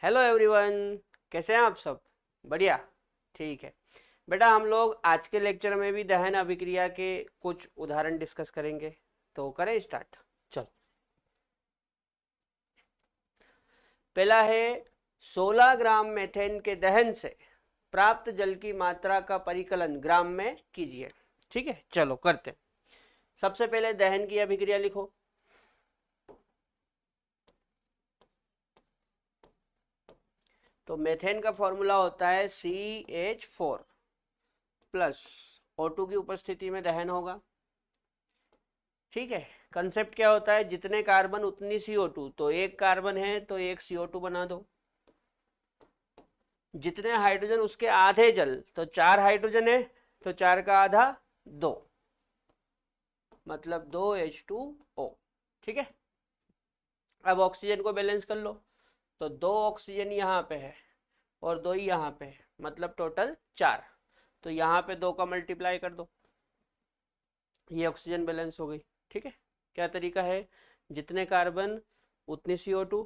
Hello everyone. कैसे हैं आप सब? बढ़िया। ठीक है बेटा, हम लोग आज के लेक्चर में भी दहन अभिक्रिया के कुछ उदाहरण डिस्कस करेंगे। तो करें स्टार्ट। चल, पहला है 16 ग्राम मेथेन के दहन से प्राप्त जल की मात्रा का परिकलन ग्राम में कीजिए। ठीक है, चलो करते हैं। सबसे पहले दहन की अभिक्रिया लिखो। तो मेथेन का फॉर्मूला होता है CH4 प्लस O2 की उपस्थिति में दहन होगा। ठीक है, कंसेप्ट क्या होता है, जितने कार्बन उतनी CO2, तो एक कार्बन है तो एक CO2 बना दो। जितने हाइड्रोजन उसके आधे जल, तो 4 हाइड्रोजन है तो 4 का आधा 2, मतलब 2H2O। ठीक है, अब ऑक्सीजन को बैलेंस कर लो। तो 2 ऑक्सीजन यहाँ पे है और 2 ही यहाँ पे है, मतलब टोटल 4। तो यहाँ पे 2 का मल्टीप्लाई कर दो, ये ऑक्सीजन बैलेंस हो गई। ठीक है, क्या तरीका है, जितने कार्बन उतनी CO2,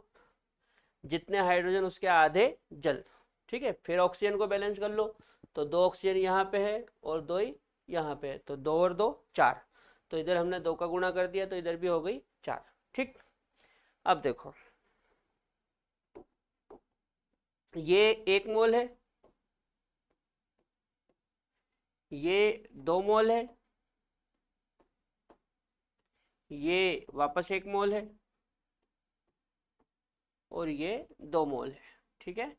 जितने हाइड्रोजन उसके आधे जल। ठीक है, फिर ऑक्सीजन को बैलेंस कर लो। तो 2 ऑक्सीजन यहाँ पे है और 2 ही यहाँ पे है, तो 2 और 2 4। तो इधर हमने 2 का गुणा कर दिया तो इधर भी हो गई 4। ठीक, अब देखो, ये 1 मोल है, ये 2 मोल है, ये वापस 1 मोल है और ये 2 मोल है। ठीक है,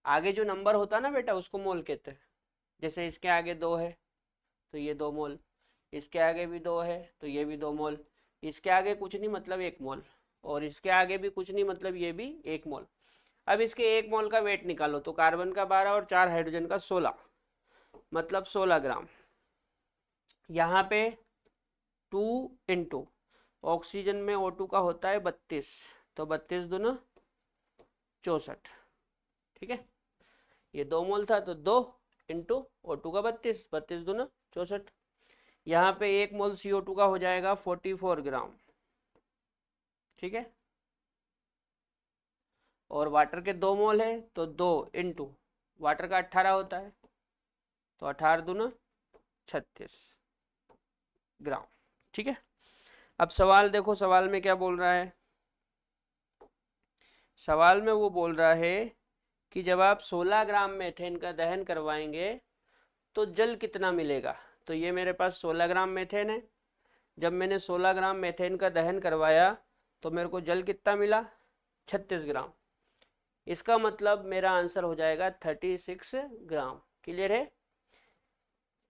आगे जो नंबर होता है ना बेटा, उसको मोल कहते हैं। जैसे इसके आगे 2 है तो ये 2 मोल, इसके आगे भी 2 है तो ये भी 2 मोल, इसके आगे कुछ नहीं मतलब 1 मोल, और इसके आगे भी कुछ नहीं मतलब ये भी 1 मोल। अब इसके 1 मोल का वेट निकालो, तो कार्बन का 12 और 4 हाइड्रोजन का 16, मतलब 16 ग्राम। यहाँ पे 2 इंटू ऑक्सीजन में O2 का होता है 32, तो 32 दूना 64। ठीक है, ये 2 मोल था तो 2 इंटू O2 का 32, 32 दूना 64। यहाँ पे 1 मोल CO2 का हो जाएगा 44 ग्राम। ठीक है, और वाटर के 2 मोल है तो 2 इंटू वाटर का 18 होता है, तो 18 दूना 36 ग्राम। ठीक है, अब सवाल देखो, सवाल में क्या बोल रहा है। सवाल में वो बोल रहा है कि जब आप 16 ग्राम मेथेन का दहन करवाएंगे तो जल कितना मिलेगा। तो ये मेरे पास 16 ग्राम मेथेन है। जब मैंने 16 ग्राम मेथेन का दहन करवाया तो मेरे को जल कितना मिला, 36 ग्राम। इसका मतलब मेरा आंसर हो जाएगा 36 ग्राम। क्लियर है,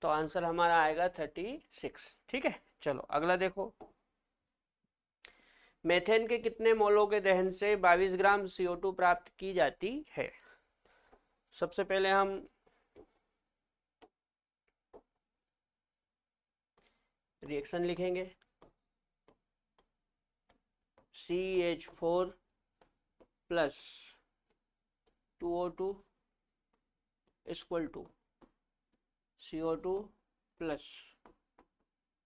तो आंसर हमारा आएगा 36। ठीक है, चलो अगला देखो। मेथेन के कितने मोलों के दहन से 22 ग्राम CO2 प्राप्त की जाती है। सबसे पहले हम रिएक्शन लिखेंगे। CH4 plus 2O2 equal to CO2 plus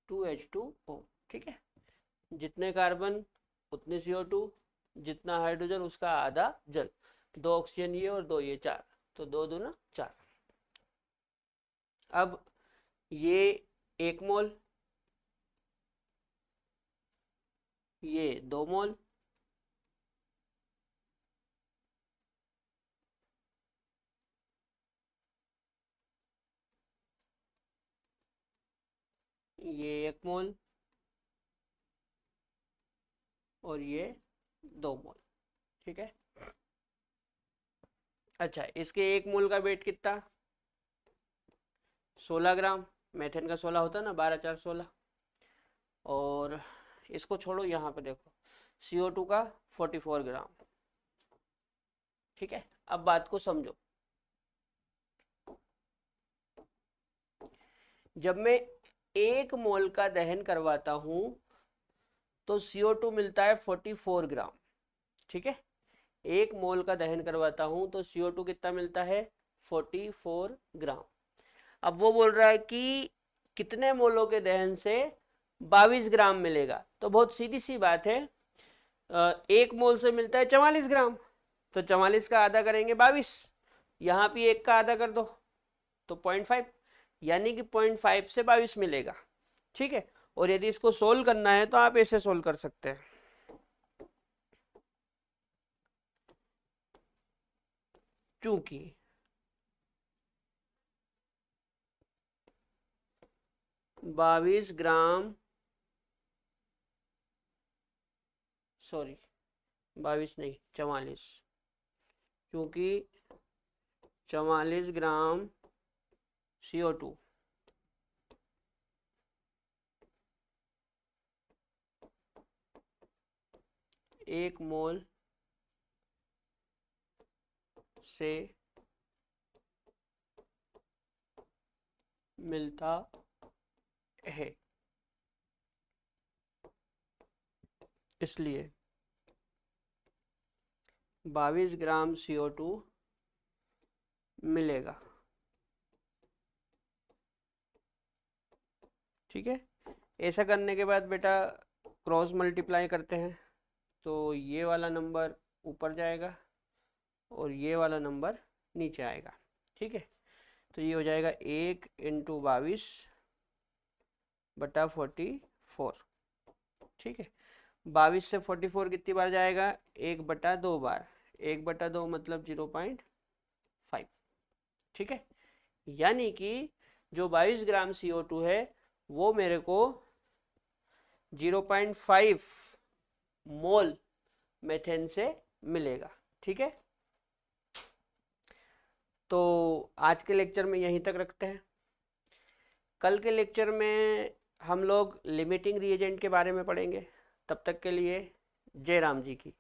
2H2O। ठीक है, जितने कार्बन उतने CO2, जितना हाइड्रोजन उसका आधा जल, 2 ऑक्सीजन ये और 2 ये 4, तो 2 दूना 4। अब ये 1 मोल, ये 2 मोल, ये 1 मोल और ये 2 मोल। ठीक है, अच्छा इसके 1 मोल का वेट कितना, 16 ग्राम। मेथेन का 16 होता है ना, 12 4 16। और इसको छोड़ो, यहाँ पे देखो CO2 का 44 ग्राम। ठीक है, अब बात को समझो। जब मैं 1 मोल का दहन करवाता हूं तो CO2 मिलता है 44 ग्राम। ठीक है, 1 मोल का दहन करवाता हूं तो CO2 कितना मिलता है, 44 ग्राम। अब वो बोल रहा है कि कितने मोलों के दहन से 22 ग्राम मिलेगा। तो बहुत सीधी सी बात है, 1 मोल से मिलता है 44 ग्राम, तो 44 का आधा करेंगे 22, यहाँ भी 1 का आधा कर दो तो 0.5, यानी कि 0.5 से 22 मिलेगा। ठीक है, और यदि इसको सोल्व करना है तो आप ऐसे सोल्व कर सकते हैं। चूंकि 22 ग्राम, सॉरी 22 नहीं 44, क्योंकि 44 ग्राम CO2 1 मोल से मिलता है, इसलिए 22 ग्राम CO2 मिलेगा। ठीक है, ऐसा करने के बाद बेटा क्रॉस मल्टीप्लाई करते हैं, तो ये वाला नंबर ऊपर जाएगा और ये वाला नंबर नीचे आएगा। ठीक है, तो ये हो जाएगा 1 × 22 बटा 44। ठीक है, 22 से 44 कितनी बार जाएगा, 1/2 बार, 1/2 मतलब 0.5। ठीक है, यानी कि जो 22 ग्राम CO2 है वो मेरे को 0.5 मोल मेथेन से मिलेगा। ठीक है, तो आज के लेक्चर में यहीं तक रखते हैं। कल के लेक्चर में हम लोग लिमिटिंग रिएजेंट के बारे में पढ़ेंगे। तब तक के लिए जय राम जी की।